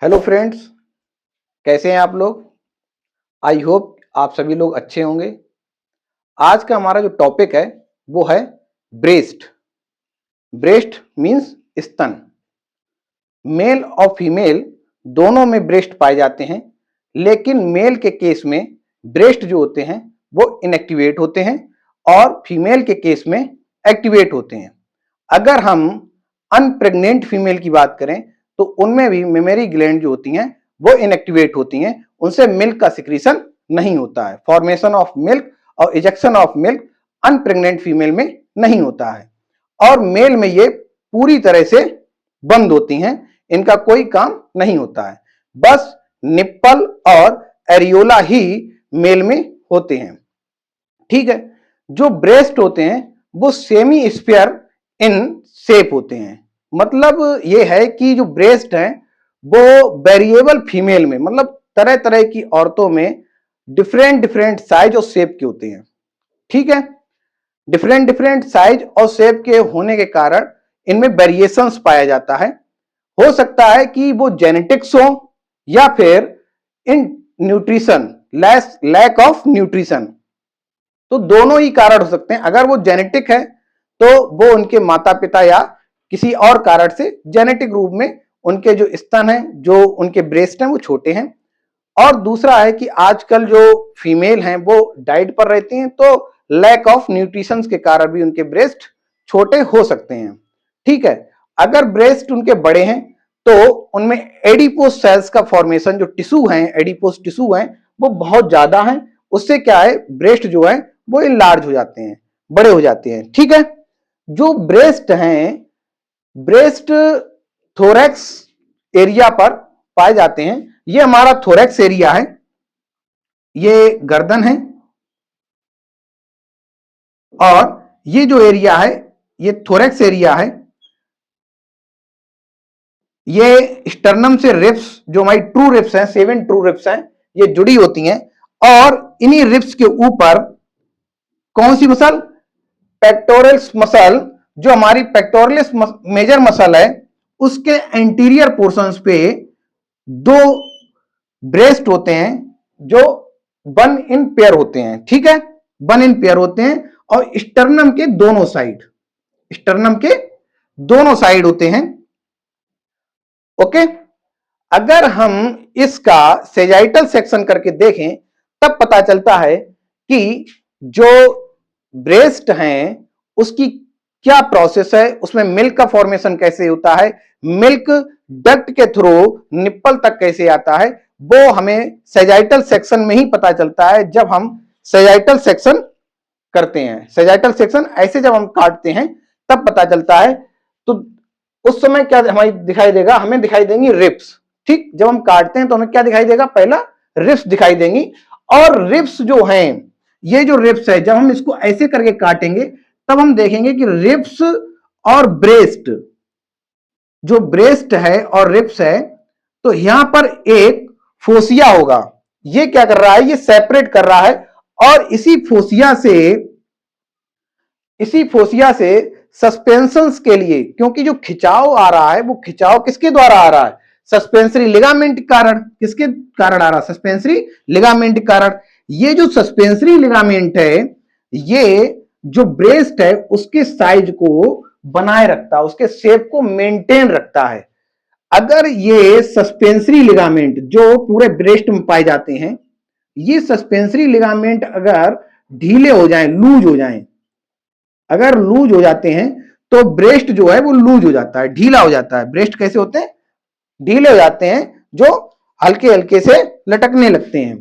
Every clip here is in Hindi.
हेलो फ्रेंड्स, कैसे हैं आप लोग। आई होप आप सभी लोग अच्छे होंगे। आज का हमारा जो टॉपिक है वो है ब्रेस्ट। ब्रेस्ट मीन्स स्तन। मेल और फीमेल दोनों में ब्रेस्ट पाए जाते हैं, लेकिन मेल के केस में ब्रेस्ट जो होते हैं वो इनएक्टिवेट होते हैं और फीमेल के केस में एक्टिवेट होते हैं। अगर हम अनप्रेग्नेंट फीमेल की बात करें तो उनमें भी मेमरी ग्लैंड जो होती हैं वो इनएक्टिवेट होती हैं, उनसे मिल्क का सिक्रीशन नहीं होता है। फॉर्मेशन ऑफ मिल्क और इजेक्शन ऑफ मिल्क अनप्रेग्नेंट फीमेल में नहीं होता है और मेल में ये पूरी तरह से बंद होती हैं, इनका कोई काम नहीं होता है। बस निप्पल और एरियोला ही मेल में होते हैं। ठीक है, जो ब्रेस्ट होते हैं वो सेमी स्फीयर इन शेप होते हैं। मतलब ये है कि जो ब्रेस्ट है वो वेरिएबल फीमेल में, मतलब तरह तरह की औरतों में डिफरेंट डिफरेंट साइज और शेप के होते हैं। ठीक है, डिफरेंट डिफरेंट साइज और शेप के होने के कारण इनमें वेरिएशंस पाया जाता है। हो सकता है कि वो जेनेटिक्स हो या फिर इन न्यूट्रिशन, लैक ऑफ न्यूट्रिशन, तो दोनों ही कारण हो सकते हैं। अगर वो जेनेटिक है तो वो उनके माता पिता या किसी और कारण से जेनेटिक रूप में उनके जो स्तन है, जो उनके ब्रेस्ट हैं वो छोटे हैं। और दूसरा है कि आजकल जो फीमेल हैं वो डाइट पर रहती हैं, तो लैक ऑफ न्यूट्रिशन के कारण भी उनके ब्रेस्ट छोटे हो सकते हैं। ठीक है, अगर ब्रेस्ट उनके बड़े हैं तो उनमें एडिपोस सेल्स का फॉर्मेशन, जो टिश्यू हैं, एडिपोस टिश्यू हैं, वो बहुत ज्यादा है। उससे क्या है, ब्रेस्ट जो है वो इनलार्ज हो जाते हैं, बड़े हो जाते हैं। ठीक है, जो ब्रेस्ट हैं, ब्रेस्ट थोरैक्स एरिया पर पाए जाते हैं। ये हमारा थोरैक्स एरिया है, ये गर्दन है और ये जो एरिया है ये थोरैक्स एरिया है। ये स्टर्नम से रिब्स, जो हमारी ट्रू रिब्स हैं, 7 ट्रू रिब्स हैं, ये जुड़ी होती हैं। और इन्हीं रिब्स के ऊपर कौन सी मसल, पेक्टोरल्स मसल, जो हमारी पेक्टोरलिस मेजर मसल है, उसके एंटीरियर पोर्शंस पे दो ब्रेस्ट होते हैं जो वन इन पेयर होते हैं। ठीक है, वन इन पेयर होते हैं और स्टर्नम के दोनों साइड, स्टर्नम के दोनों साइड होते हैं। ओके, अगर हम इसका सेजाइटल सेक्शन करके देखें तब पता चलता है कि जो ब्रेस्ट हैं उसकी क्या प्रोसेस है, उसमें मिल्क का फॉर्मेशन कैसे होता है, मिल्क डक्ट के थ्रू निप्पल तक कैसे आता है, वो हमें सेजाइटल सेक्शन में ही पता चलता है। जब हम सेजाइटल सेक्शन करते हैं, सेजाइटल सेक्शन ऐसे जब हम काटते हैं तब पता चलता है। तो उस समय क्या हमें दिखाई देगा, हमें दिखाई देंगी रिब्स। ठीक, जब हम काटते हैं तो हमें क्या दिखाई देगा, पहला रिब्स दिखाई देंगी। और रिब्स जो हैं, ये जो रिब्स है, जब हम इसको ऐसे करके काटेंगे तब हम देखेंगे कि रिब्स और ब्रेस्ट, जो ब्रेस्ट है और रिब्स है, तो यहां पर एक फोसिया होगा। ये क्या कर रहा है, ये सेपरेट कर रहा है और इसी फोसिया से सस्पेंशंस के लिए, क्योंकि जो खिंचाव आ रहा है वो खिंचाव किसके द्वारा आ रहा है, सस्पेंसरी लिगामेंट के कारण। किसके कारण आ रहा है, सस्पेंसरी लिगामेंट के कारण। ये जो सस्पेंसरी लिगामेंट है, ये जो ब्रेस्ट है उसके साइज को बनाए रखता है, उसके शेप को मेंटेन रखता है। अगर ये सस्पेंसरी लिगामेंट जो पूरे ब्रेस्ट में पाए जाते हैं, ये सस्पेंसरी लिगामेंट अगर ढीले हो जाएं, लूज हो जाएं, अगर लूज हो जाते हैं तो ब्रेस्ट जो है वो लूज हो जाता है, ढीला हो जाता है। ब्रेस्ट कैसे होते हैं, ढीले हो जाते हैं, जो हल्के हल्के से लटकने लगते हैं।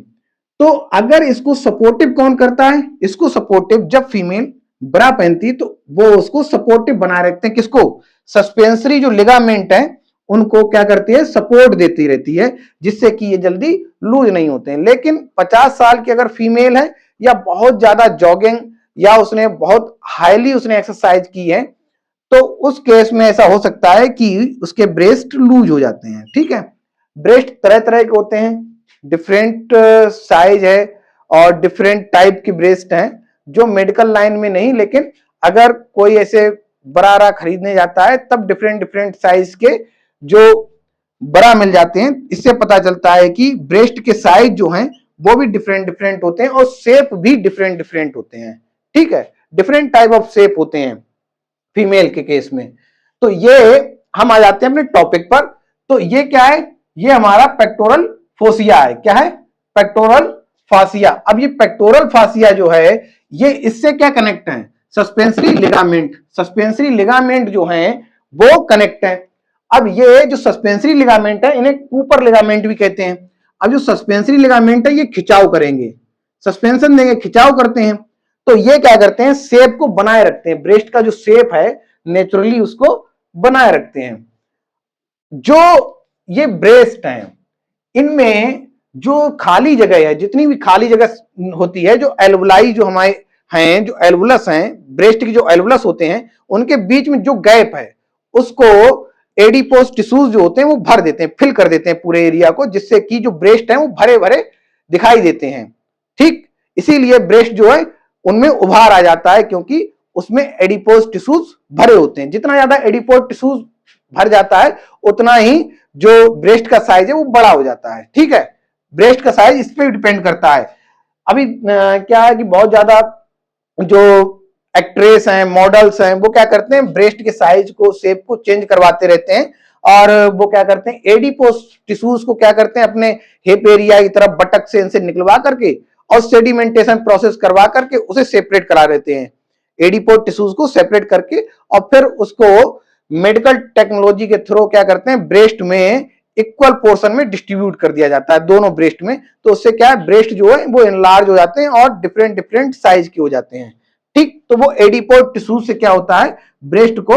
तो अगर इसको सपोर्टिव कौन करता है, इसको सपोर्टिव जब फीमेल ब्रा पहनती है तो वो उसको सपोर्टिव बनाए रखते हैं। किसको, सस्पेंसरी जो लिगामेंट है उनको क्या करती है, सपोर्ट देती रहती है, जिससे कि ये जल्दी लूज नहीं होते हैं। लेकिन 50 साल की अगर फीमेल है या बहुत ज्यादा जॉगिंग या उसने बहुत हाईली उसने एक्सरसाइज की है, तो उस केस में ऐसा हो सकता है कि उसके ब्रेस्ट लूज हो जाते हैं। ठीक है, ब्रेस्ट तरह तरह के होते हैं, डिफरेंट साइज है और डिफरेंट टाइप की ब्रेस्ट हैं, जो मेडिकल लाइन में नहीं, लेकिन अगर कोई ऐसे बरारा खरीदने जाता है तब डिफरेंट डिफरेंट साइज के जो बड़ा मिल जाते हैं। इससे पता चलता है कि ब्रेस्ट के साइज जो हैं वो भी डिफरेंट डिफरेंट होते हैं और शेप भी डिफरेंट डिफरेंट होते हैं। ठीक है, डिफरेंट टाइप ऑफ शेप होते हैं फीमेल के केस में। तो ये हम आ जाते हैं अपने टॉपिक पर। तो ये क्या है, ये हमारा पेक्टोरल फोसिया है। क्या है, पेक्टोरल फासिया। अब ये पेक्टोरल फासिया जो है ये इससे क्या कनेक्ट है, सस्पेंसरी लिगामेंट। सस्पेंसरी लिगामेंट जो है वो कनेक्ट है। अब ये जो सस्पेंसरी लिगामेंट है इन्हें कूपर लिगामेंट भी कहते हैं। अब जो सस्पेंसरी लिगामेंट है ये खिंचाव करेंगे, सस्पेंशन देंगे, खिंचाव करते हैं। तो ये क्या करते हैं, शेप को बनाए रखते हैं। ब्रेस्ट का जो शेप है नेचुरली उसको बनाए रखते हैं। जो ये ब्रेस्ट है इनमें जो खाली जगह है, जितनी भी खाली जगह होती है, जो एल्वुलाई जो हमारे हैं, जो एल्वुलस हैं, ब्रेस्ट की जो एल्वुलस होते हैं उनके बीच में जो गैप है उसको एडिपोज टिश्यूज जो होते हैं वो भर देते हैं, फिल कर देते हैं पूरे एरिया को, जिससे कि जो ब्रेस्ट है वो भरे भरे दिखाई देते हैं। ठीक, इसीलिए ब्रेस्ट जो है उनमें उभार आ जाता है, क्योंकि उसमें एडिपोज टिश्यूज भरे होते हैं। जितना ज्यादा एडिपोज टिश्यूज भर जाता है उतना ही जो ब्रेस्ट का साइज है वो बड़ा हो जाता है। ठीक है, ब्रेस्ट का साइज इस पे डिपेंड करता है। अभी क्या है कि बहुत ज्यादा जो एक्ट्रेस हैं, मॉडल्स हैं, वो क्या करते हैं, ब्रेस्ट के साइज को, शेप को चेंज करवाते रहते हैं। और वो क्या करते हैं, एडिपोज टिश्यूज को क्या करते हैं अपने हिप एरिया की तरफ बटक से इनसे निकलवा करके और सेडिमेंटेशन प्रोसेस करवा करके उसे सेपरेट करा देते हैं। एडिपोज टिश्यूज को सेपरेट करके और फिर उसको मेडिकल टेक्नोलॉजी के थ्रू क्या करते हैं, ब्रेस्ट में इक्वल पोर्शन में डिस्ट्रीब्यूट कर दिया जाता है, दोनों ब्रेस्ट में। तो उससे क्या है, ब्रेस्ट जो है वो एनलार्ज हो जाते हैं और डिफरेंट डिफरेंट साइज के हो जाते हैं। ठीक, तो वो एडिपोज टिश्यूज से क्या होता है, ब्रेस्ट को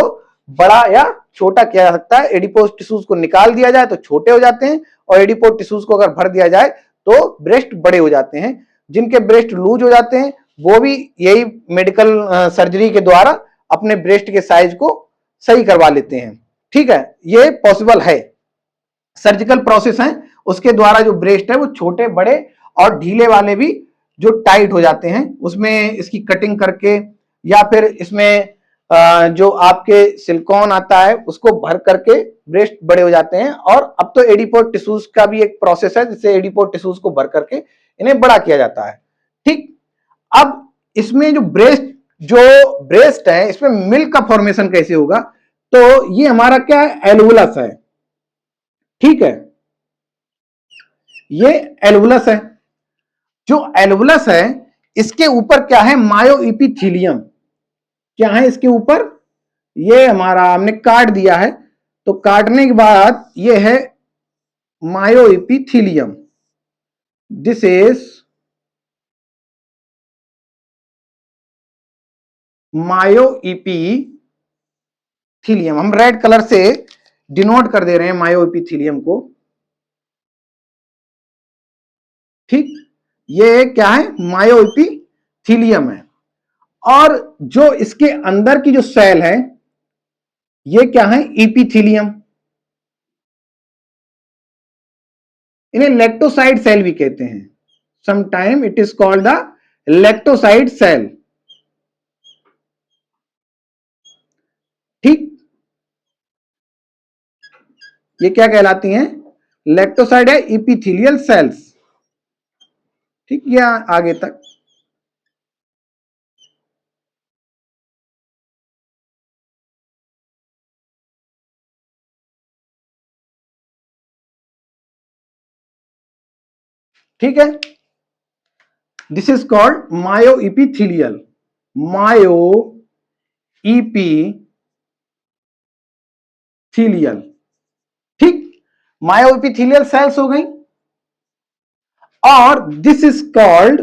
बड़ा या छोटा किया जा सकता है। एडिपोज टिश्यूज को निकाल दिया जाए तो छोटे हो जाते हैं, और एडिपोज टिश्यूज को अगर भर दिया जाए तो ब्रेस्ट बड़े हो जाते हैं। जिनके ब्रेस्ट लूज हो जाते हैं वो भी यही मेडिकल सर्जरी के द्वारा अपने ब्रेस्ट के साइज को सही करवा लेते हैं। ठीक है, ये पॉसिबल है, सर्जिकल प्रोसेस है, उसके द्वारा जो ब्रेस्ट है वो छोटे बड़े और ढीले वाले भी जो टाइट हो जाते हैं उसमें इसकी कटिंग करके, या फिर इसमें जो आपके सिलिकॉन आता है उसको भर करके ब्रेस्ट बड़े हो जाते हैं। और अब तो एडिपोज टिश्यूज का भी एक प्रोसेस है जिससे एडिपोज टिश्यूज को भर करके इन्हें बड़ा किया जाता है। ठीक, अब इसमें जो ब्रेस्ट है इसमें मिल्क का फॉर्मेशन कैसे होगा, तो ये हमारा क्या है, एल्वुलस है। ठीक है, ये एल्वुलस है। जो एल्वुलस है इसके ऊपर क्या है, मायोइपिथीलियम। क्या है इसके ऊपर, ये हमारा हमने काट दिया है, तो काटने के बाद ये है मायोइपिथीलियम। This is मायोइपिथीलियम। हम रेड कलर से डिनोट कर दे रहे हैं मायोइपिथीलियम को। ठीक, ये क्या है, मायोइपिथीलियम है। और जो इसके अंदर की जो सेल है ये क्या है, इपिथीलियम। इन्हें लेक्टोसाइड सेल भी कहते हैं। Sometime it is called the lactocyte cell. ठीक, ये क्या कहलाती हैं, लेक्टोसाइड है, इपिथीलियल सेल्स। ठीक, ये आगे तक। ठीक है, this is called myoepithelial, myoepithelial. ठीक, मायो इपिथीलियल सेल्स हो गई। और this is called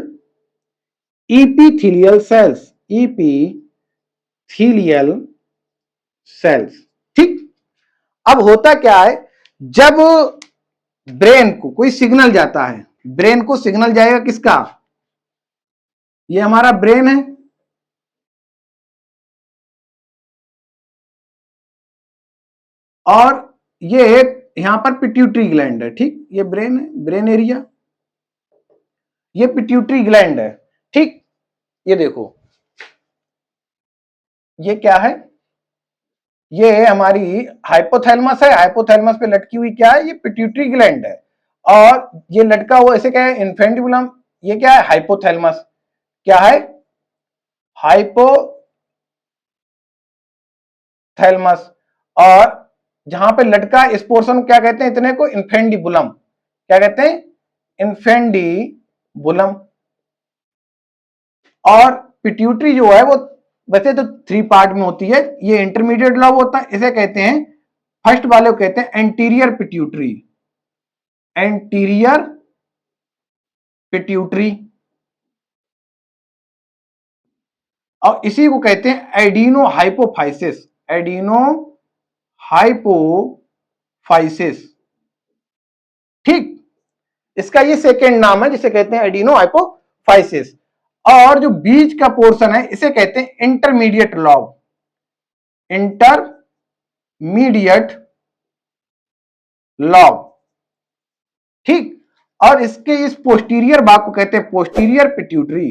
epithelial cells, epithelial cells. ठीक, अब होता क्या है, जब ब्रेन को कोई सिग्नल जाता है, ब्रेन को सिग्नल जाएगा किसका, ये हमारा ब्रेन है, और ये यहां पर पिट्यूटरी ग्लैंड है। ठीक, ये ब्रेन है, ब्रेन एरिया, ये पिट्यूटरी ग्लैंड है। ठीक, ये देखो, ये क्या है, ये हमारी हाइपोथैलेमस है, हाइपोथैलेमस पे लटकी हुई क्या है, ये पिट्यूटरी ग्लैंड है, और ये लटका हुआ इसे क्या है, इन्फेंटिबुलम। ये क्या है, हाइपोथैलेमस। क्या है, हाइपोथैलेमस। और जहां पे लटका इस पोर्शन को क्या कहते हैं, इतने को इन्फेंडिबुलम। क्या कहते हैं, इन्फेंडिबुलम। और पिट्यूटरी जो है वो वैसे तो 3 पार्ट में होती है, ये इंटरमीडिएट लोब होता है, इसे कहते हैं, फर्स्ट वाले को कहते हैं एंटीरियर पिट्यूटरी, एंटीरियर पिट्यूटरी। और इसी को कहते हैं एडिनो हाइपोफाइसिस, एडिनो हाइपोफाइसिस। ठीक, इसका ये सेकेंड नाम है जिसे कहते हैं एडिनो हाइपोफाइसिस। और जो बीच का पोर्शन है इसे कहते हैं इंटरमीडिएट लॉब, इंटरमीडिएट लॉब। ठीक, और इसके इस पोस्टीरियर भाग को कहते हैं पोस्टीरियर पिट्यूटरी,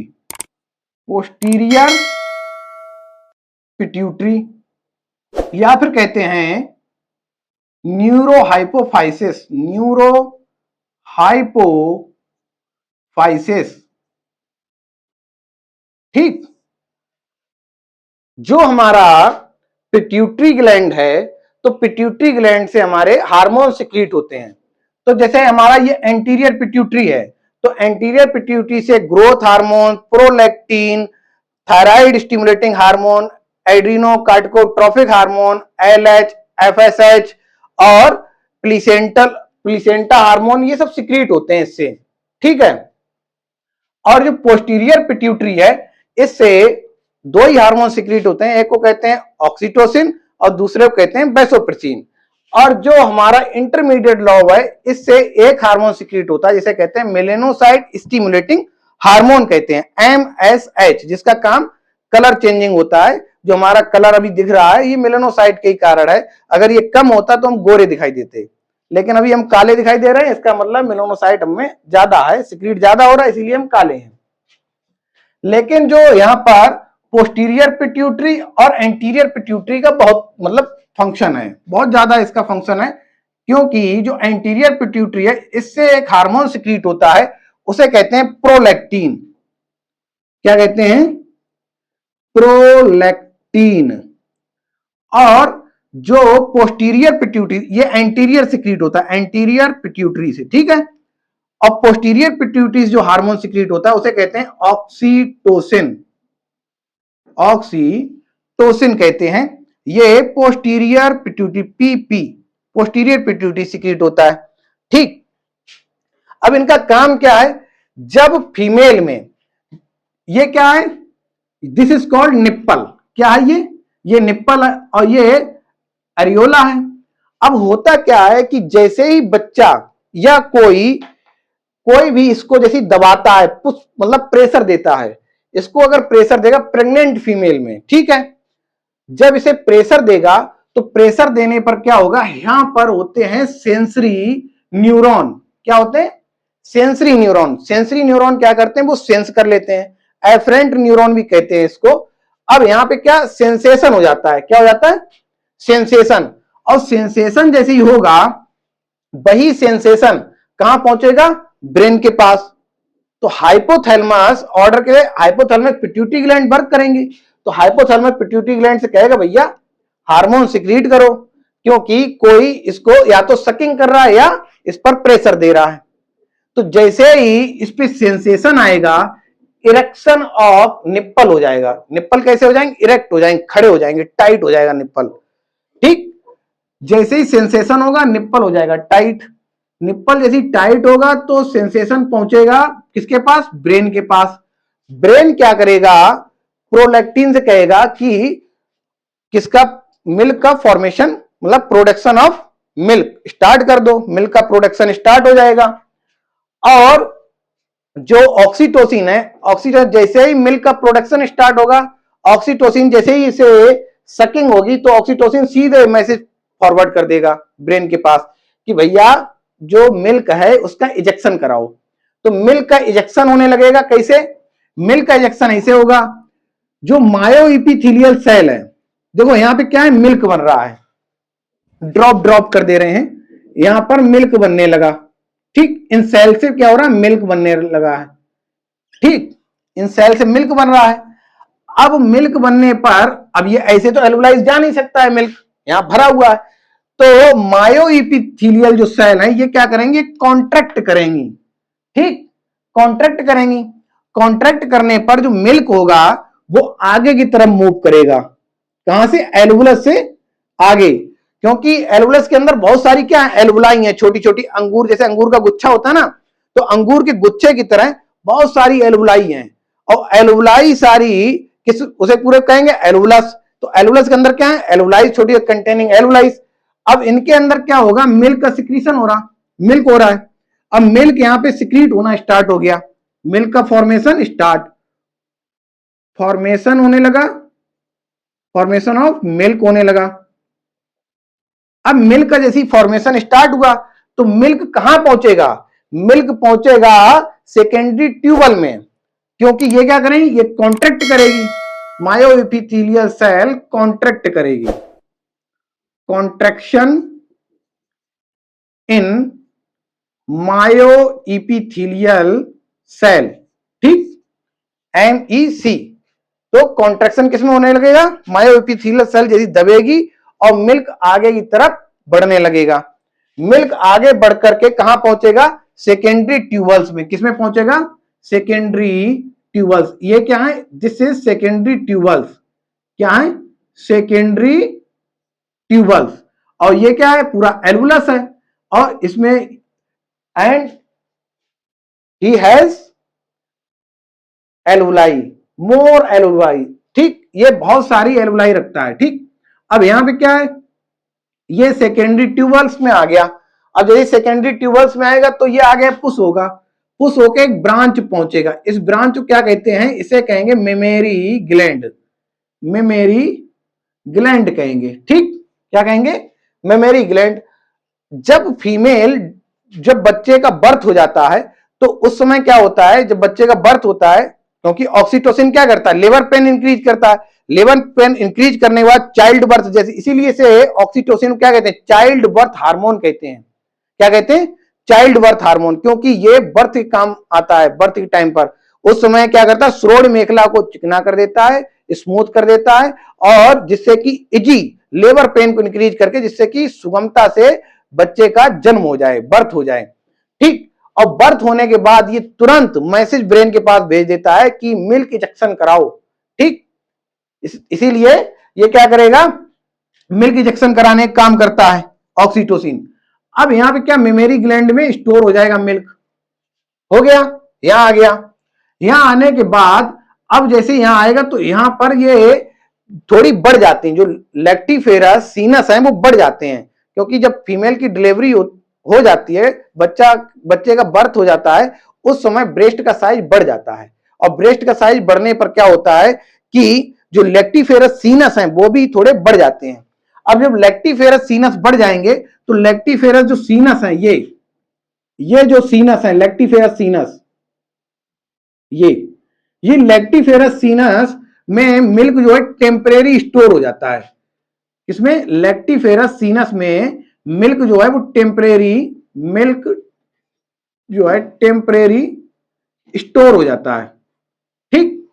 पोस्टीरियर पिट्यूटरी, या फिर कहते हैं न्यूरो हाइपोफाइसिस, न्यूरो हाइपोफाइसिस। ठीक, जो हमारा पिट्यूटरी ग्लैंड है, तो पिट्यूटरी ग्लैंड से हमारे हार्मोन सिक्रीट होते हैं। तो जैसे हमारा ये एंटीरियर पिट्यूटरी है, तो एंटीरियर पिट्यूटरी से growth hormone, prolactin, thyroid stimulating hormone, adrenocorticotrophic hormone, LH, FSH और प्लीसेंटा हार्मोन, ये सब सिक्रीट होते हैं इससे। ठीक है, और जो पोस्टीरियर पिट्यूटरी है, इससे 2 ही हार्मोन सिक्रीट होते हैं, एक को कहते हैं ऑक्सीटोसिन और दूसरे को कहते हैं वैसोप्रेसिन। और जो हमारा इंटरमीडिएट लॉब है, इससे एक हार्मोन सिक्रीट होता है जिसे कहते हैं मेलेनोसाइट स्टिमुलेटिंग हार्मोन, कहते हैं MSH, जिसका काम कलर चेंजिंग होता है। जो हमारा कलर अभी दिख रहा है, ये मेलेनोसाइट के ही कारण है। अगर ये कम होता तो हम गोरे दिखाई देते, लेकिन अभी हम काले दिखाई दे रहे हैं, इसका मतलब मेलेनोसाइट हमें ज्यादा है, सिक्रीट ज्यादा हो रहा है, इसीलिए हम काले हैं। लेकिन जो यहां पर पोस्टीरियर पिट्यूटरी और एंटीरियर पिट्यूटरी का बहुत मतलब फंक्शन है, बहुत ज्यादा इसका फंक्शन है, क्योंकि जो एंटीरियर पिट्यूटरी है, इससे एक हार्मोन सिक्रीट होता है, उसे कहते हैं प्रोलैक्टिन। क्या कहते हैं, प्रोलैक्टिन। और जो पोस्टीरियर पिट्यूटरी, ये एंटीरियर सिक्रीट होता है, एंटीरियर पिट्यूटरी से। ठीक है, और पोस्टीरियर पिट्यूटरी जो हार्मोन सिक्रीट होता है उसे कहते हैं ऑक्सीटोसिन, ऑक्सीटोसिन कहते हैं। ये posterior pituitary, PP, posterior pituitary secrete होता है। ठीक, अब इनका काम क्या है, जब फीमेल में, ये क्या है, दिस इज कॉल्ड निप्पल। क्या है ये निप्पल है, और ये अरियोला है। अब होता क्या है कि जैसे ही बच्चा या कोई भी इसको जैसे दबाता है, मतलब प्रेशर देता है, इसको अगर प्रेशर देगा प्रेग्नेंट फीमेल में, ठीक है, जब इसे प्रेशर देगा तो प्रेशर देने पर क्या होगा, यहां पर होते हैं सेंसरी न्यूरॉन। क्या होते हैं, सेंसरी न्यूरॉन। सेंसरी न्यूरॉन क्या करते हैं, वो सेंस कर लेते हैं, एफरेंट न्यूरॉन भी कहते हैं इसको। अब यहां पे क्या सेंसेशन हो जाता है, क्या हो जाता है, सेंसेशन। और सेंसेशन जैसे ही होगा, वही सेंसेशन कहां पहुंचेगा, ब्रेन के पास। तो हाइपोथैलेमस ऑर्डर के, हाइपोथैलेमस पिट्यूटरी ग्लैंड वर्क करेंगे, तो हाइपोथैलेमस पिट्यूटरी ग्लैंड से कहेगा भैया हार्मोन सिक्रीट करो, क्योंकि कोई इसको या तो सकिंग कर रहा है या इस पर प्रेशर दे रहा है। तो जैसे ही इस पे सेंसेशन आएगा, इरेक्शन ऑफ निप्पल हो जाएगा। निप्पल कैसे हो जाएंगे, इरेक्ट हो जाएंगे, खड़े हो जाएंगे, टाइट हो जाएगा निप्पल। ठीक, जैसे ही सेंसेशन होगा निप्पल हो जाएगा टाइट। निप्पल जैसे टाइट होगा तो सेंसेशन पहुंचेगा किसके पास, ब्रेन के पास। ब्रेन क्या करेगा, प्रोलैक्टिन से कहेगा कि किसका, मिल्क का फॉर्मेशन, मतलब प्रोडक्शन ऑफ मिल्क स्टार्ट कर दो, मिल्क का प्रोडक्शन स्टार्ट हो जाएगा। और जो ऑक्सीटोसिन है, ऑक्सीटोसिन जैसे ही मिल्क का प्रोडक्शन स्टार्ट होगा, ऑक्सीटोसिन जैसे ही इसे सकिंग होगी, तो ऑक्सीटोसिन सीधे मैसेज फॉरवर्ड कर देगा ब्रेन के पास कि भैया जो मिल्क है उसका इजेक्शन कराओ। तो मिल्क का इजेक्शन होने लगेगा। कैसे, मिल्क का इजेक्शन ऐसे होगा, जो मायोइपिथेलियल सेल है, देखो यहां पे क्या है, मिल्क बन रहा है, ड्रॉप ड्रॉप कर दे रहे हैं, यहां पर मिल्क बनने लगा। ठीक, इन सेल से क्या हो रहा है, मिल्क बनने लगा है। ठीक, इन सेल से मिल्क बन रहा है। अब मिल्क बनने पर, अब ये ऐसे तो एल्वुलाइज जा नहीं सकता है, मिल्क यहां भरा हुआ है, तो मायोइपिथेलियल जो सेल है ये क्या करेंगे, कॉन्ट्रैक्ट करेंगी। ठीक, कॉन्ट्रैक्ट करेंगी। कॉन्ट्रैक्ट करने पर जो मिल्क होगा वो आगे की तरफ मूव करेगा। कहां से, एल्वुलस से आगे, क्योंकि एल्वुलस के अंदर बहुत सारी क्या है, एल्वुलाई है, छोटी छोटी अंगूर, जैसे अंगूर का गुच्छा होता है ना, तो अंगूर के गुच्छे की तरह बहुत सारी एल्वुलाई हैं। और एल्वुलाई सारी किस, उसे पूरे कहेंगे एल्वुलस। तो एल्वुलस के अंदर क्या है, एल्वुलाई, छोटी कंटेनिंग एल्वुलाइस। अब इनके अंदर क्या होगा, मिल्क का सिक्रीशन हो रहा, मिल्क हो रहा है। अब मिल्क यहां पे सिक्रीट होना स्टार्ट हो गया, मिल्क का फॉर्मेशन स्टार्ट, फॉर्मेशन होने लगा, फॉर्मेशन ऑफ मिल्क होने लगा। अब मिल्क का जैसी फॉर्मेशन स्टार्ट हुआ तो मिल्क कहां पहुंचेगा, मिल्क पहुंचेगा सेकेंडरी ट्यूबल में, क्योंकि ये क्या करेंगी, ये कॉन्ट्रैक्ट करेगी, मायोइपिथेलियल सेल कॉन्ट्रैक्ट करेगी, कॉन्ट्रैक्शन इन मायोइपिथेलियल सेल। ठीक, MEC, तो कॉन्ट्रैक्शन किसमें होने लगेगा, मायोइपिथेलियल सेल जैसी दबेगी और मिल्क आगे की तरफ बढ़ने लगेगा। मिल्क आगे बढ़ करके कहां पहुंचेगा, सेकेंडरी ट्यूबल्स में। किसमें पहुंचेगा, सेकेंडरी ट्यूबल्स। ये क्या है, दिस इज सेकेंडरी ट्यूबल्स। क्या है, सेकेंडरी ट्यूबल्स। और ये क्या है, पूरा एल्वुलस है, और इसमें and he has alveoli, more alveoli. ठीक, ये बहुत सारी एल्वुलाई रखता है। ठीक, अब यहां पे क्या है, ये सेकेंडरी ट्यूबल्स में आ गया। अब यदि सेकेंडरी ट्यूबल्स में आएगा तो ये आगे पुश होगा, पुश होके एक ब्रांच पहुंचेगा। इस ब्रांच को क्या कहते हैं, इसे कहेंगे मेमेरी ग्लैंड, मेमेरी ग्लैंड कहेंगे। ठीक, क्या कहेंगे, मेमेरी ग्लैंड। जब फीमेल, जब बच्चे का बर्थ हो जाता है तो उस समय क्या होता है, जब बच्चे का बर्थ होता है, क्योंकि ऑक्सीटोसिन क्या करता है, लेबर पेन इंक्रीज करता है, लेबर पेन इंक्रीज करने के बाद चाइल्ड बर्थ, जैसे इसीलिए से ऑक्सीटोसिन क्या कहते हैं, चाइल्ड बर्थ हार्मोन कहते हैं। क्या कहते हैं, चाइल्ड बर्थ हार्मोन, क्योंकि ये बर्थ के काम आता है, बर्थ के टाइम पर। उस समय क्या करता है, श्रोण मेखला को चिकना कर देता है, स्मूथ कर देता है, और जिससे कि इजी, लेबर पेन को इंक्रीज करके, जिससे कि सुगमता से बच्चे का जन्म हो जाए, बर्थ हो जाए। ठीक, और बर्थ होने के बाद ये तुरंत मैसेज ब्रेन के पास भेज देता है कि मिल्क इंजेक्शन कराओ। ठीक, इसीलिए ये क्या करेगा, मिल्क इंजेक्शन कराने का काम करता है ऑक्सीटोसिन। अब यहां पे क्या, मेमेरी ग्लैंड में स्टोर हो जाएगा मिल्क, हो गया, यहां आ गया। यहां आने के बाद अब जैसे यहां आएगा तो यहां पर ये थोड़ी बढ़ जाती हैं, जो लैक्टिफेरस सीनस है वो बढ़ जाते हैं, क्योंकि जब फीमेल की डिलीवरी हो जाती है, बच्चे का बर्थ हो जाता है, उस समय ब्रेस्ट का साइज बढ़ जाता है। और ब्रेस्ट का साइज बढ़ने पर क्या होता है कि जो लैक्टिफेरस सीनस है वो भी थोड़े बढ़ जाते हैं। अब जब लैक्टिफेरस सीनस बढ़ जाएंगे तो लैक्टिफेरस जो सीनस है, ये जो सीनस है, लैक्टिफेरस सीनस, ये लैक्टिफेरस सीनस में मिल्क जो है टेम्परेरी स्टोर हो जाता है। इसमें लैक्टिफेरस सीनस में मिल्क जो है वो टेम्परेरी, मिल्क जो है टेम्परेरी स्टोर हो जाता है। ठीक,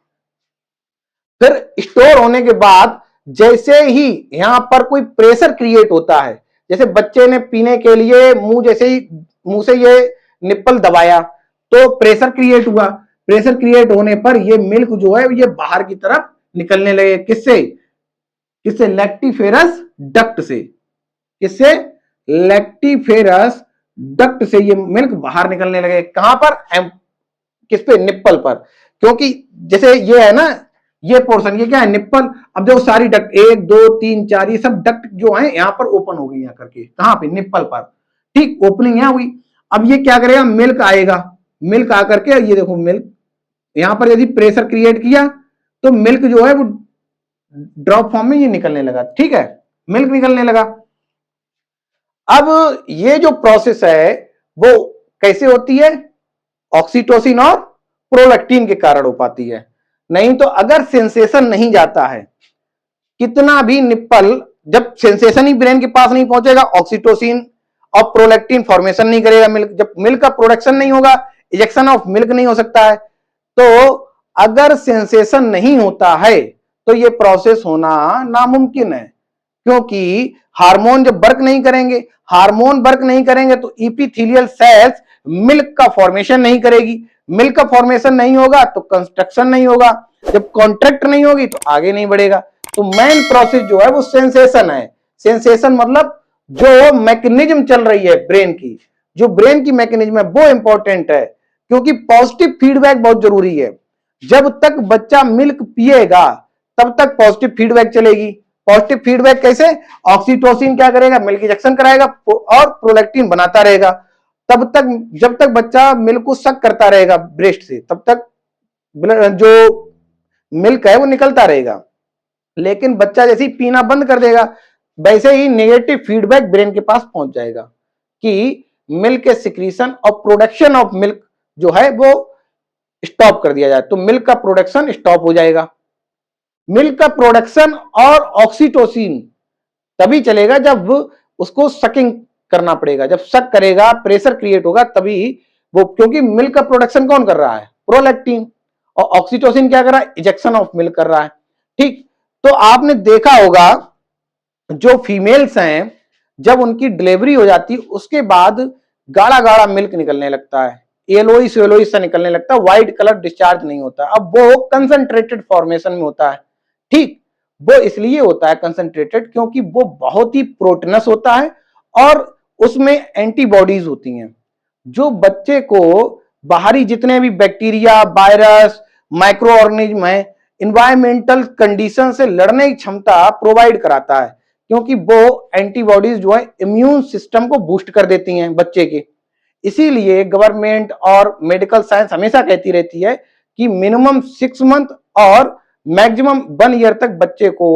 फिर स्टोर होने के बाद जैसे ही यहां पर कोई प्रेशर क्रिएट होता है, जैसे बच्चे ने पीने के लिए मुंह से ये निप्पल दबाया तो प्रेशर क्रिएट हुआ, प्रेशर क्रिएट होने पर ये मिल्क जो है ये बाहर की तरफ निकलने लगे। किससे, किससे, लैक्टिफेरस डक्ट से। किससे, लैक्टिफेरस डक्ट से ये मिल्क बाहर निकलने लगे। कहां पर, किस पे, निप्पल पर। क्योंकि जैसे ये है ना, ये पोर्शन, ये क्या है, निप्पल। अब देखो सारी डक्ट 1 2 3 4 ये सब डक्ट जो है यहां पर ओपन हो गई, यहां करके, कहां पे, निप्पल पर। ठीक, ओपनिंग यहां हुई। अब ये क्या करेगा, मिल्क आएगा, मिल्क आकर के ये देखो मिल्क, यहां पर यदि प्रेशर क्रिएट किया तो मिल्क जो है वो ड्रॉप फॉर्म में ये निकलने लगा। ठीक है, मिल्क निकलने लगा। अब ये जो प्रोसेस है वो कैसे होती है, ऑक्सीटोसिन और प्रोलैक्टिन के कारण हो पाती है। नहीं तो अगर सेंसेशन नहीं जाता है, कितना भी निप्पल, जब सेंसेशन ही ब्रेन के पास नहीं पहुंचेगा, ऑक्सीटोसिन और प्रोलैक्टिन फॉर्मेशन नहीं करेगा मिल्क, जब मिल्क का प्रोडक्शन नहीं होगा, इजेक्शन ऑफ मिल्क नहीं हो सकता है। तो अगर सेंसेशन नहीं होता है तो ये प्रोसेस होना नामुमकिन है, क्योंकि हार्मोन जब वर्क नहीं करेंगे, हार्मोन वर्क नहीं करेंगे तो इपिथेलियल सेल्स मिल्क का फॉर्मेशन नहीं करेगी, मिल्क का फॉर्मेशन नहीं होगा तो कंस्ट्रक्शन नहीं होगा, जब कॉन्ट्रैक्ट नहीं होगी तो आगे नहीं बढ़ेगा। तो मेन प्रोसेस जो है वो सेंसेशन है। सेंसेशन मतलब जो मैकेनिज्म चल रही है ब्रेन की, जो ब्रेन की मैकेनिज्म है वो इंपॉर्टेंट है, क्योंकि पॉजिटिव फीडबैक बहुत जरूरी है। जब तक बच्चा मिल्क पिएगा तब तक पॉजिटिव फीडबैक चलेगी। पॉजिटिव फीडबैक कैसे? ऑक्सीटोसिन क्या करेगा? मिल्क इंजेक्शन कराएगा और प्रोलैक्टिन बनाता रहेगा। तब तक, जब तक बच्चा मिल्क को सक करता रहेगा ब्रेस्ट से, तब तक जो मिल्क है वो निकलता रहेगा। लेकिन बच्चा जैसे ही पीना बंद कर देगा, वैसे ही नेगेटिव फीडबैक ब्रेन के पास पहुंच जाएगा कि मिल्क के सिक्रीशन और प्रोडक्शन ऑफ मिल्क जो है वो स्टॉप कर दिया जाए, तो मिल्क का प्रोडक्शन स्टॉप हो जाएगा। मिल्क का प्रोडक्शन और ऑक्सीटोसिन तभी चलेगा जब उसको सकिंग करना पड़ेगा, जब सक करेगा, प्रेशर क्रिएट होगा तभी वो, क्योंकि मिल्क का प्रोडक्शन कौन कर रहा है? प्रोलैक्टिन। और ऑक्सीटोसिन क्या कर रहा है? इजेक्शन ऑफ मिल्क कर रहा है। ठीक, तो आपने देखा होगा जो फीमेल्स हैं जब उनकी डिलीवरी हो जाती है उसके बाद गाढ़ा गाढ़ा मिल्क निकलने लगता है, येलोइश येलोइश सा निकलने लगता है, व्हाइट कलर डिस्चार्ज नहीं होता। अब वो कंसंट्रेटेड फॉर्मेशन में होता है। ठीक, वो इसलिए होता है कंसंट्रेटेड क्योंकि वो बहुत ही प्रोटीनस होता है और उसमें एंटीबॉडीज होती हैं जो बच्चे को बाहरी जितने भी बैक्टीरिया, वायरस, माइक्रो ऑर्गेनिज्म है, इन्वायरमेंटल कंडीशन से लड़ने की क्षमता प्रोवाइड कराता है, क्योंकि वो एंटीबॉडीज जो है इम्यून सिस्टम को बूस्ट कर देती हैं बच्चे के। इसीलिए गवर्नमेंट और मेडिकल साइंस हमेशा कहती रहती है कि मिनिमम 6 मंथ और मैक्सिमम 1 ईयर तक बच्चे को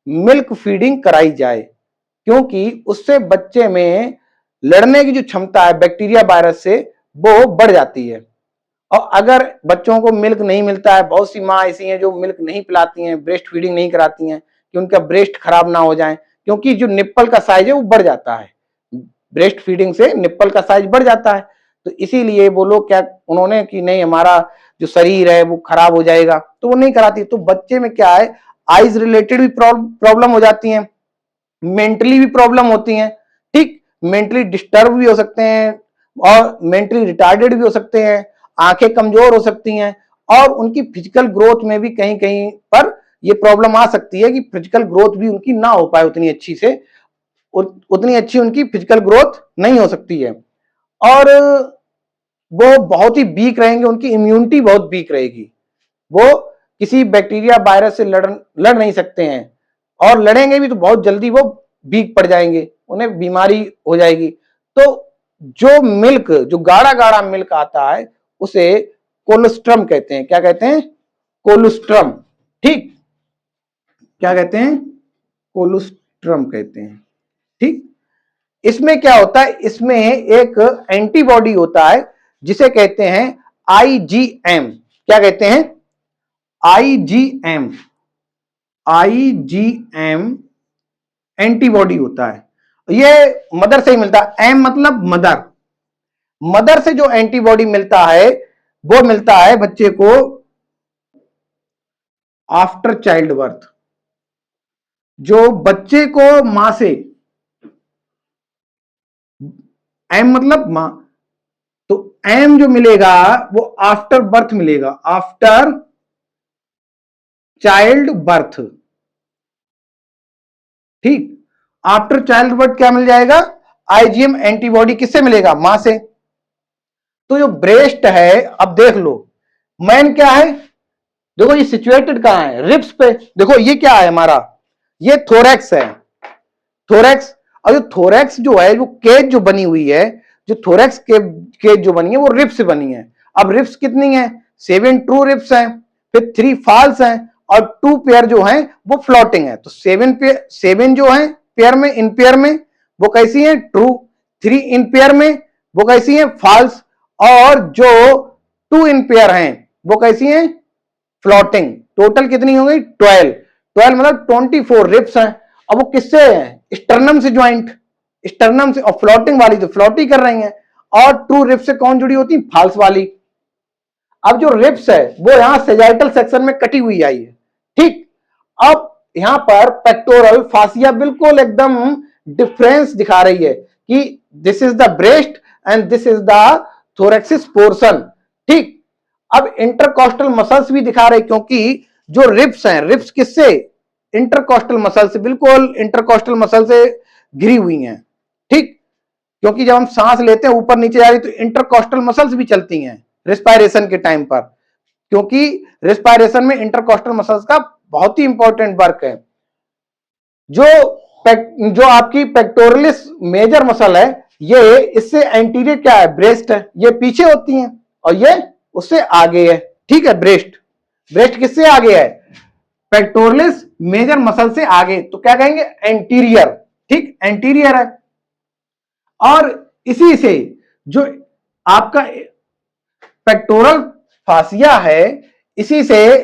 मिल्क फीडिंग कराई जाए, क्योंकि उससे बच्चे में लड़ने की जो क्षमता है बैक्टीरिया, वायरस से, वो बढ़ जाती है। और अगर बच्चों को मिल्क नहीं मिलता है, बहुत सी माँ ऐसी हैं जो मिल्क नहीं पिलाती हैं, ब्रेस्ट फीडिंग नहीं कराती हैं कि उनका ब्रेस्ट खराब ना हो जाए, क्योंकि जो निप्पल का साइज है वो बढ़ जाता है, ब्रेस्ट फीडिंग से निप्पल का साइज बढ़ जाता है। तो इसीलिए वो लोग क्या उन्होंने कि नहीं हमारा जो शरीर है वो खराब हो जाएगा, तो वो नहीं कराती। तो बच्चे में क्या है, आईज रिलेटेड भी प्रॉब्लम हो जाती हैं, मेंटली भी प्रॉब्लम होती हैं। ठीक, मेंटली डिस्टर्ब भी हो सकते हैं और मेंटली रिटार्डेड भी हो सकते हैं, आंखें कमजोर हो सकती हैं और उनकी फिजिकल ग्रोथ में भी कहीं कहीं पर ये प्रॉब्लम आ सकती है कि फिजिकल ग्रोथ भी उनकी ना हो पाए उतनी अच्छी से, उतनी अच्छी उनकी फिजिकल ग्रोथ नहीं हो सकती है और वो बहुत ही वीक रहेंगे, उनकी इम्यूनिटी बहुत वीक रहेगी, वो किसी बैक्टीरिया, वायरस से लड़ नहीं सकते हैं और लड़ेंगे भी तो बहुत जल्दी वो वीक पड़ जाएंगे, उन्हें बीमारी हो जाएगी। तो जो मिल्क, जो गाढ़ा गाढ़ा मिल्क आता है उसे कोलोस्ट्रम कहते हैं। क्या कहते हैं? कोलोस्ट्रम। ठीक, क्या कहते हैं? कोलोस्ट्रम कहते हैं। ठीक, इसमें क्या होता है, इसमें एक एंटीबॉडी होता है जिसे कहते हैं आईजीएम। क्या कहते हैं? आईजीएम। आईजीएम एंटीबॉडी होता है, ये मदर से ही मिलता है। एम मतलब मदर, मदर से जो एंटीबॉडी मिलता है वो मिलता है बच्चे को आफ्टर चाइल्ड बर्थ। जो बच्चे को मां से, एम मतलब मां, तो एम जो मिलेगा वो आफ्टर बर्थ मिलेगा, आफ्टर चाइल्ड बर्थ। ठीक, आफ्टर चाइल्ड बर्थ क्या मिल जाएगा? IgM antibody. किससे मिलेगा? मां से। तो जो ब्रेस्ट है, अब देख लो मैन क्या है, देखो ये सिचुएटेड कहां है? रिब्स पे। देखो ये क्या है हमारा, ये थोरैक्स है, थोरैक्स। और जो थोरैक्स जो है, वो केज जो बनी हुई है, जो थोरैक्स केज जो बनी है वो रिब्स से बनी है। अब रिब्स कितनी है? 7 ट्रू रिब्स हैं, फिर 3 फॉल्स हैं और 2 पेयर जो हैं वो फ्लोटिंग है। तो 7 जो है पेयर में, इन पेयर में वो कैसी है? ट्रू। 3 इन पेयर में वो कैसी है? फॉल्स। और जो 2 इन पेयर हैं वो कैसी हैं? फ्लोटिंग। टोटल कितनी हो गई? 12। 12 मतलब 24 रिब्स हैं। अब वो किससे हैं? स्टर्नम से ज्वाइंट, स्टर्नम से। और फ्लोटिंग वाली तो फ्लोट ही कर रही हैं। और ट्रू रिब्स से कौन जुड़ी होती? फाल्स वाली। अब जो रिब्स है वो यहां सेजाइटल सेक्शन में कटी हुई आई है, ठीक। अब यहां पर पेक्टोरल फासिया बिल्कुल एकदम डिफरेंस दिखा रही है कि this is the breast and this is the thoracic portion, ठीक। अब इंटरकॉस्टल मसल्स भी दिखा रहे, क्योंकि जो रिब्स हैं, रिब्स किससे? इंटरकॉस्टल मसल से, बिल्कुल इंटरकॉस्टल मसल से घिरी हुई हैं, ठीक। क्योंकि जब हम सांस लेते हैं ऊपर नीचे जा रही तो इंटरकॉस्टल मसल्स भी चलती हैं रिस्पायरेशन के टाइम पर, क्योंकि रिस्पायरेशन में इंटरकॉस्टल मसल्स का बहुत ही इंपॉर्टेंट वर्क है। जो आपकी पेक्टोरलिस मेजर मसल है, ये इससे एंटीरियर क्या है? ब्रेस्ट है। ये पीछे होती हैं और ये उससे आगे है, ठीक है। ब्रेस्ट, ब्रेस्ट किससे आगे है? पेक्टोरलिस मेजर मसल से आगे, तो क्या कहेंगे? एंटीरियर, ठीक, एंटीरियर है। और इसी से जो आपका पेक्टोरल फासिया है, इसी से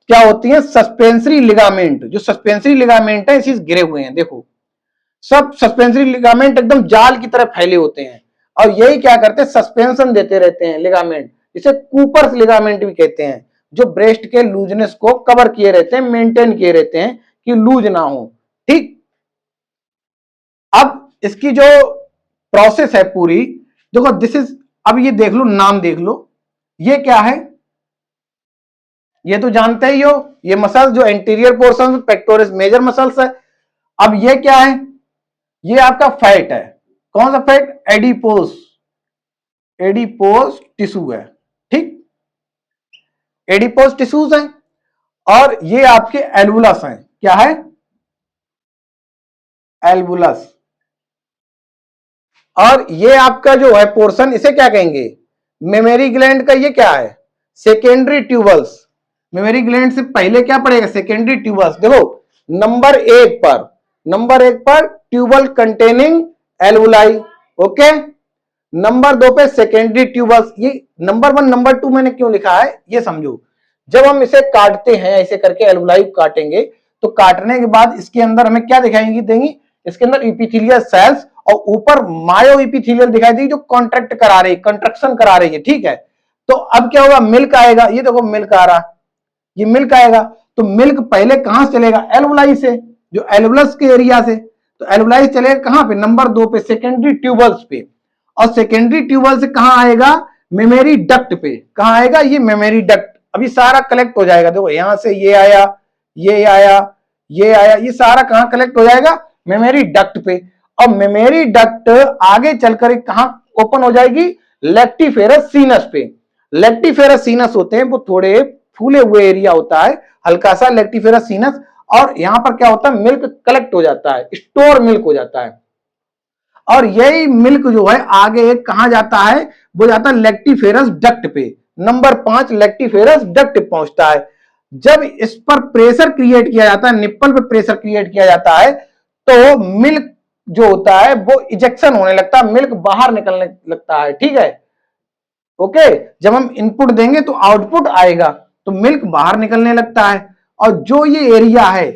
क्या होती है? Suspensory ligament. जो सस्पेंसरी लिगामेंट है इसी से घिरे हुए हैं, देखो सब सस्पेंसरी लिगामेंट एकदम जाल की तरह फैले होते हैं, और यही क्या करते हैं? सस्पेंशन देते रहते हैं लिगामेंट। इसे कूपर्स लिगामेंट भी कहते हैं, जो ब्रेस्ट के लूजनेस को कवर किए रहते हैं, मेंटेन किए रहते हैं कि लूज ना हो, ठीक। अब इसकी जो प्रोसेस है पूरी, देखो दिस इज, अब ये देख लो, नाम देख लो, ये क्या है? ये तो जानते ही हो, ये मसल्स जो anterior portion pectoralis major muscles है। अब ये क्या है? ये आपका फैट है। कौन सा फैट? एडिपोस, एडिपोस टिश्यू है, ठीक। एडिपोस टिश्यूज हैं। और ये आपके एल्वुलस हैं। क्या है? एल्वुलस। और ये आपका जो है पोर्शन, इसे क्या कहेंगे? मेमेरी ग्लैंड का ये क्या है? Secondary tubules. मेमेरी ग्लैंड से पहले क्या पड़ेगा? Secondary tubules. देखो नंबर एक पर tubule containing alveoli, okay. Number 2 पे सेकेंडरी ट्यूबल्स। ये नंबर 1 नंबर 2 मैंने क्यों लिखा है ये समझो। जब हम इसे काटते हैं, ऐसे करके एल्वुलाई काटेंगे, तो काटने के बाद इसके अंदर हमें क्या दिखाएंगी देंगी? इसके अंदर इपिथेलियल सेल्स, और ऊपर मायो इपिथेलियल दिखाई देगी, जो कॉन्ट्रैक्ट करा रही है, कंट्रक्शन करा रही है, ठीक है। तो अब क्या होगा? मिल्क आएगा। ये देखो मिल्क आ रहा, ये मिल्क आएगा। तो मिल्क पहले कहां से चलेगा? एल्वुलाई से, जो एल्वुलस के एरिया से। तो एल्वुलाई चलेगा कहां पे? नंबर 2 पे, सेकेंडरी ट्यूबल्स पे। और सेकेंडरी ट्यूबल से कहां आएगा? मेमेरी डक्ट पे। कहां आएगा? ये मेमेरी डक्ट। अभी सारा कलेक्ट हो जाएगा, देखो यहां से ये आया, ये आया, ये आया, ये सारा कहां कलेक्ट हो जाएगा? मेमेरी डक्ट पे। और मेमेरी डक्ट आगे चलकर कहां ओपन हो जाएगी? लेक्टिफेरस सीनस पे। लेक्टिफेरस सीनस होते हैं वो थोड़े फूले हुए एरिया होता है, हल्का सा लेक्टिफेरस सीनस। और यहां पर क्या होता है? मिल्क कलेक्ट हो जाता है, स्टोर मिल्क हो जाता है। और यही मिल्क जो है आगे कहां जाता है? वो जाता है लेक्टिफेरस डक्ट पे। नंबर 5 लेक्टिफेरस डक्ट पहुंचता है। जब इस पर प्रेशर क्रिएट किया जाता है, निप्पल पे प्रेशर क्रिएट किया जाता है, तो मिल्क जो होता है वो इजेक्शन होने लगता है, मिल्क बाहर निकलने लगता है, ठीक है। ओके, जब हम इनपुट देंगे तो आउटपुट आएगा, तो मिल्क बाहर निकलने लगता है। और जो ये एरिया है,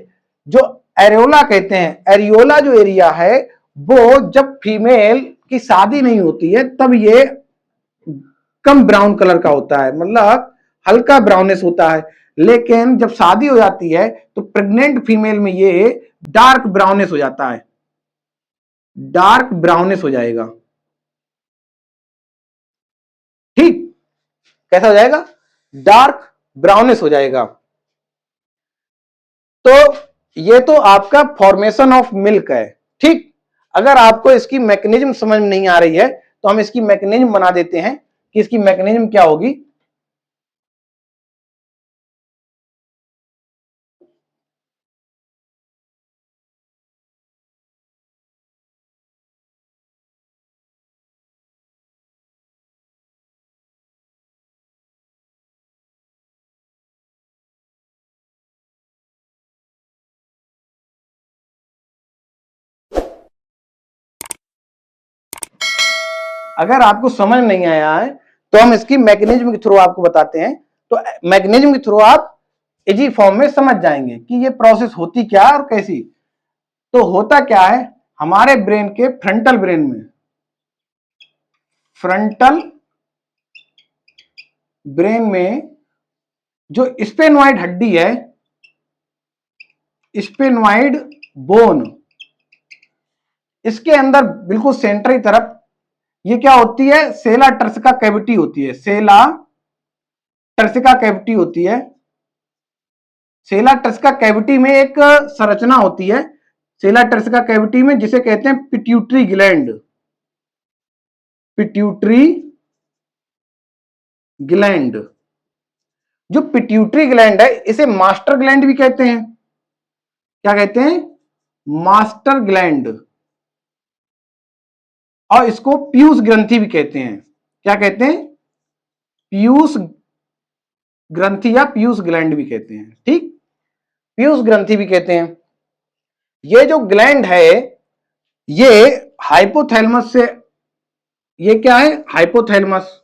जो एरियोला कहते हैं, एरियोला जो एरिया है, वो जब फीमेल की शादी नहीं होती है तब ये कम ब्राउन कलर का होता है, मतलब हल्का ब्राउनिश होता है। लेकिन जब शादी हो जाती है तो प्रेग्नेंट फीमेल में ये डार्क ब्राउनिश हो जाता है, डार्क ब्राउनिश हो जाएगा, ठीक। कैसा हो जाएगा? डार्क ब्राउनिश हो जाएगा। तो ये तो आपका फॉर्मेशन ऑफ मिल्क है, ठीक। अगर आपको इसकी मैकेनिज्म समझ में नहीं आ रही है तो हम इसकी मैकेनिज्म बना देते हैं कि इसकी मैकेनिज्म क्या होगी। अगर आपको समझ नहीं आया है तो हम इसकी मैकेनिज्म के थ्रू आपको बताते हैं। तो मैकेनिज्म के थ्रू आप इजी फॉर्म में समझ जाएंगे कि ये प्रोसेस होती क्या और कैसी। तो होता क्या है हमारे ब्रेन के फ्रंटल ब्रेन में, फ्रंटल ब्रेन में जो स्पेनोइड हड्डी है, स्पेनोइड बोन, इसके अंदर बिल्कुल सेंटर की तरफ ये क्या होती है, सेला टर्सिका कैविटी होती है। सेला टर्सिका कैविटी होती है। सेला टर्सिका कैविटी में एक संरचना होती है सेला टर्सिका कैविटी में, जिसे कहते हैं पिट्यूटरी ग्लैंड। पिट्यूटरी ग्लैंड, जो पिट्यूटरी ग्लैंड है इसे मास्टर ग्लैंड भी कहते हैं। क्या कहते हैं, मास्टर ग्लैंड। और इसको पीयूष ग्रंथि भी कहते हैं। क्या कहते हैं, पीयूष ग्रंथि या पीयूष ग्लैंड भी कहते हैं। ठीक, पीयूष ग्रंथि भी कहते हैं। ये जो ग्लैंड है ये हाइपोथैलेमस से, ये क्या है, हाइपोथैलेमस,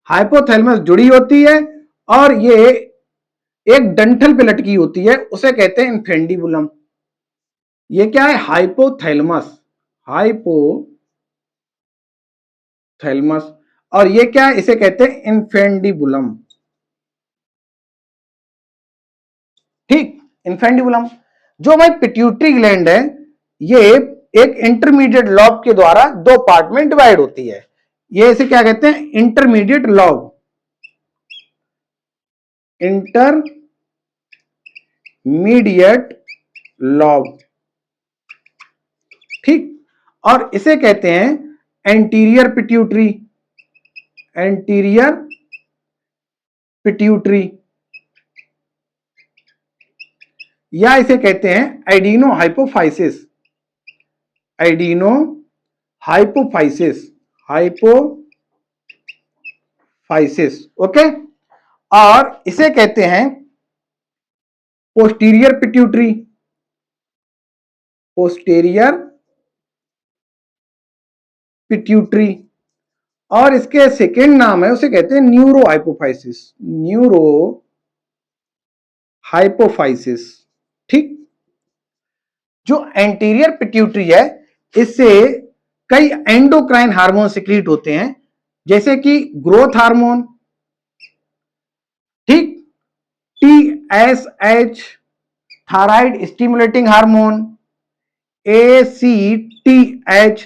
हाइपोथैलेमस जुड़ी होती है और ये एक डंठल पे लटकी होती है, उसे कहते हैं इन्फेंडिबुलम। ये क्या है, हाइपोथैलेमस, हाइपोथैलेमस। और ये क्या है, इसे कहते हैं इन्फेंडिबुलम। ठीक, इन्फेंडिबुलम। जो भाई पिट्यूटरी ग्लैंड है ये एक इंटरमीडिएट लॉब के द्वारा दो पार्ट में डिवाइड होती है। ये इसे क्या कहते हैं, इंटरमीडिएट लॉब, इंटरमीडिएट लॉब। ठीक, और इसे कहते हैं एंटीरियर पिट्यूटरी, एंटीरियर पिट्यूटरी, या इसे कहते हैं adeno hypophysis, adeno hypophysis, hypophysis. Okay, और इसे कहते हैं पोस्टीरियर पिट्यूटरी, पोस्टीरियर पिट्यूटरी। और इसके सेकेंड नाम है, उसे कहते हैं न्यूरो हाइपोफाइसिस, न्यूरो हाइपोफाइसिस। ठीक, जो एंटीरियर पिट्यूटरी है इससे कई एंडोक्राइन हार्मोन सिक्रीट होते हैं, जैसे कि ग्रोथ हार्मोन, ठीक, TSH thyroid stimulating hormone, ACTH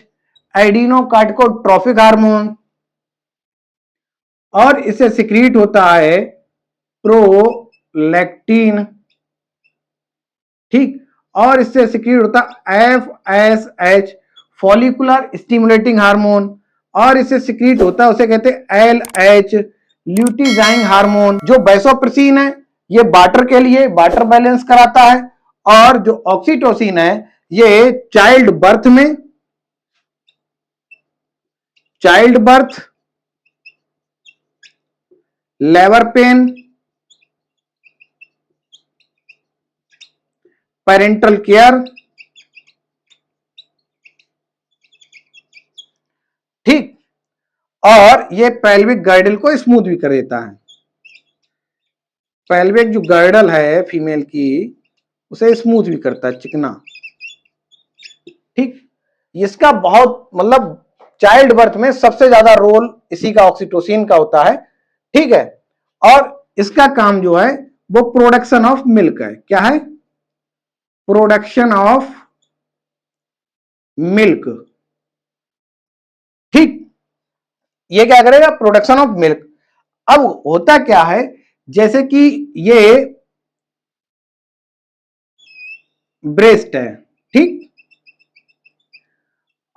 adrenocorticotrophic hormone, और इससे सिक्रीट होता है प्रोलैक्टिन। ठीक, और इससे सिक्रीट होता FSH फॉलिकुलर स्टिमुलेटिंग हार्मोन, और इससे सिक्रीट होता है उसे कहते हैं LH ल्यूटिजाइंग हार्मोन। जो वैसोप्रेसिन है ये वाटर के लिए, वाटर बैलेंस कराता है, और जो ऑक्सीटोसिन है ये चाइल्ड बर्थ में, child birth, labour pain, parental care. ठीक, और ये पेल्विक गर्डल को स्मूथ भी कर देता है। पेल्विक जो गर्डल है फीमेल की उसे स्मूथ भी करता है, चिकना। ठीक, इसका बहुत मतलब चाइल्ड बर्थ में सबसे ज्यादा रोल इसी का, ऑक्सीटोसिन का होता है। ठीक है, और इसका काम जो है वो प्रोडक्शन ऑफ मिल्क है। क्या है, प्रोडक्शन ऑफ मिल्क। ठीक, ये क्या करेगा, प्रोडक्शन ऑफ मिल्क। अब होता क्या है, जैसे कि ये ब्रेस्ट है, ठीक,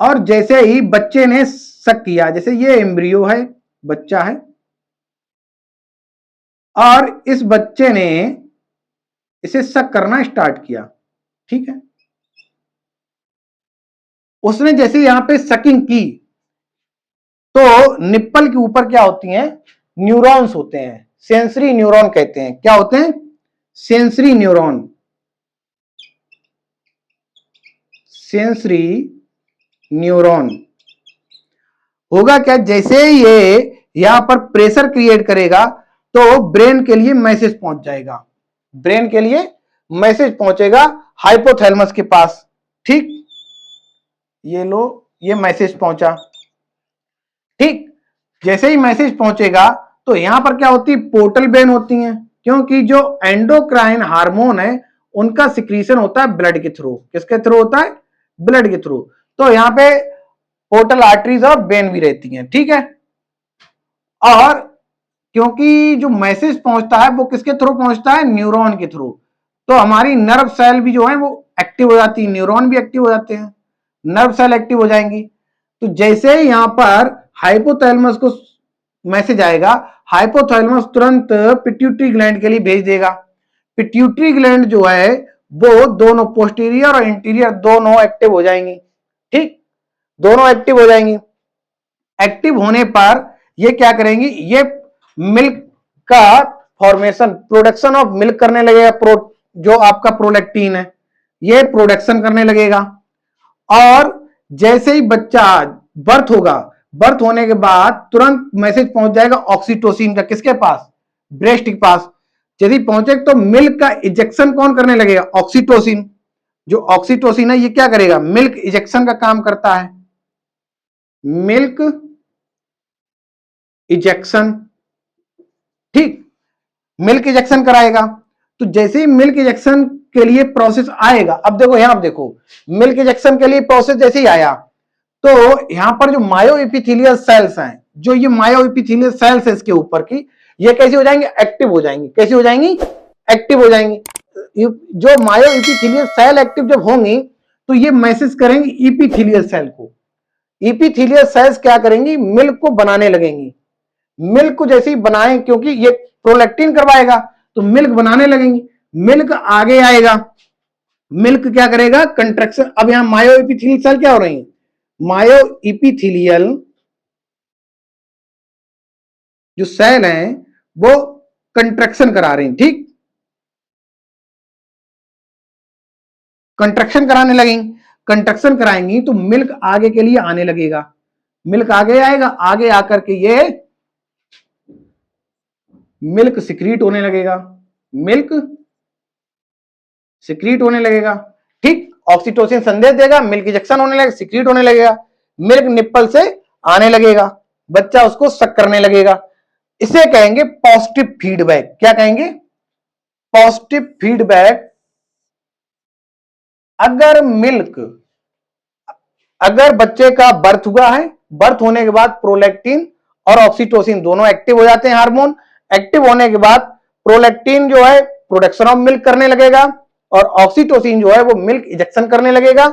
और जैसे ही बच्चे ने सक किया, जैसे ये एम्ब्रियो है, बच्चा है, और इस बच्चे ने इसे सक करना स्टार्ट किया। ठीक है, उसने जैसे यहां पे सकिंग की तो निप्पल के ऊपर क्या होती हैं, न्यूरॉन्स होते हैं, सेंसरी न्यूरॉन कहते हैं। क्या होते हैं, सेंसरी न्यूरॉन, सेंसरी न्यूरॉन। होगा क्या, जैसे ये यहां पर प्रेशर क्रिएट करेगा तो ब्रेन के लिए मैसेज पहुंच जाएगा, ब्रेन के लिए मैसेज पहुंचेगा हाइपोथैलेमस के पास। ठीक, ये लो, ये मैसेज पहुंचा। ठीक, जैसे ही मैसेज पहुंचेगा तो यहां पर क्या होती है, पोर्टल वेन होती हैं, क्योंकि जो एंडोक्राइन हार्मोन है उनका सिक्रीशन होता है ब्लड के थ्रू। किसके थ्रू होता है? ब्लड के थ्रू। तो यहां पे पोर्टल आर्टरीज और वेन भी रहती हैं। ठीक है, और क्योंकि जो मैसेज पहुंचता है वो किसके थ्रू पहुंचता है? न्यूरॉन के थ्रू। तो हमारी नर्व सेल भी जो है वो एक्टिव हो जाती है, न्यूरॉन भी एक्टिव हो जाते हैं, नर्व सेल एक्टिव हो जाएंगी। तो जैसे ही यहां पर हाइपोथैलेमस को मैसेज आएगा, हाइपोथैलेमस तुरंत पिट्यूटरी ग्लैंड के लिए भेज देगा। पिट्यूटरी ग्लैंड जो है वो दोनों पोस्टीरियर और इंटीरियर दोनों एक्टिव हो जाएंगी। ठीक, दोनों एक्टिव हो जाएंगी। एक्टिव होने पर ये क्या करेंगी, ये मिल्क का फॉर्मेशन, प्रोडक्शन ऑफ मिल्क करने लगेगा। जो आपका प्रोलैक्टिन है ये प्रोडक्शन करने लगेगा। और जैसे ही बच्चा बर्थ होगा, बर्थ होने के बाद तुरंत मैसेज पहुंच जाएगा ऑक्सीटोसिन का। किसके पास? ब्रेस्ट के पास। यदि पहुंचे तो मिल्क का इजेक्शन कौन करने लगेगा? ऑक्सीटोसिन। जो ऑक्सीटोसिन है ये क्या करेगा? मिल्क इजेक्शन का काम करता है, मिल्क इजेक्शन। ठीक, मिल्क इजेक्शन कराएगा। तो जैसे ही मिल्क इजेक्शन के लिए प्रोसेस आएगा, अब देखो यहां, देखो मिल्क इजेक्शन के लिए प्रोसेस जैसे ही आया तो यहां पर जो मायोइपिथेलियल सेल्स हैं, जो ये मायोइपिथेलियल सेल्स है इसके ऊपर की, ये कैसी हो जाएंगी? एक्टिव हो जाएंगी। कैसी हो जाएंगी? एक्टिव हो जाएंगी। जो मायोइपिथेलियल सेल एक्टिव जब होंगी तो ये मैसेज करेंगी इपिथेलियल सेल को। इपिथेलियल सेल्स क्या करेंगी? मिल्क को बनाने लगेंगी। मिल्क को जैसे ही बनाएं, क्योंकि ये प्रोलैक्टिन करवाएगा तो मिल्क बनाने लगेंगी। मिल्क आगे आएगा, मिल्क क्या करेगा? कंट्रैक्शन। अब यहां मायोइपिथेलियल सेल क्या हो रही है? मायोइपिथेलियल जो सेल हैं वो कंट्रैक्शन करा रही हैं। ठीक, कंट्रैक्शन कराने लगेंगी। कंट्रैक्शन कराएंगी तो मिल्क आगे के लिए आने लगेगा। मिल्क आगे आएगा, आगे आकर के ये मिल्क सिक्रीट होने लगेगा। मिल्क सिक्रीट होने लगेगा। ठीक, ऑक्सीटोसिन संदेश देगा, मिल्क इजेक्शन होने लगेगा, सिक्रीट होने लगेगा, मिल्क निप्पल से आने लगेगा, बच्चा उसको सक करने लगेगा। इसे कहेंगे पॉजिटिव फीडबैक। क्या कहेंगे? Positive feedback. अगर मिल्क, अगर बच्चे का बर्थ हुआ है, बर्थ होने के बाद प्रोलैक्टिन और ऑक्सीटोसिन दोनों एक्टिव हो जाते हैं हार्मोन। एक्टिव होने के बाद प्रोलैक्टिन जो है प्रोडक्शन ऑफ मिल्क करने लगेगा और ऑक्सीटोसिन जो है वो मिल्क इजेक्शन करने लगेगा।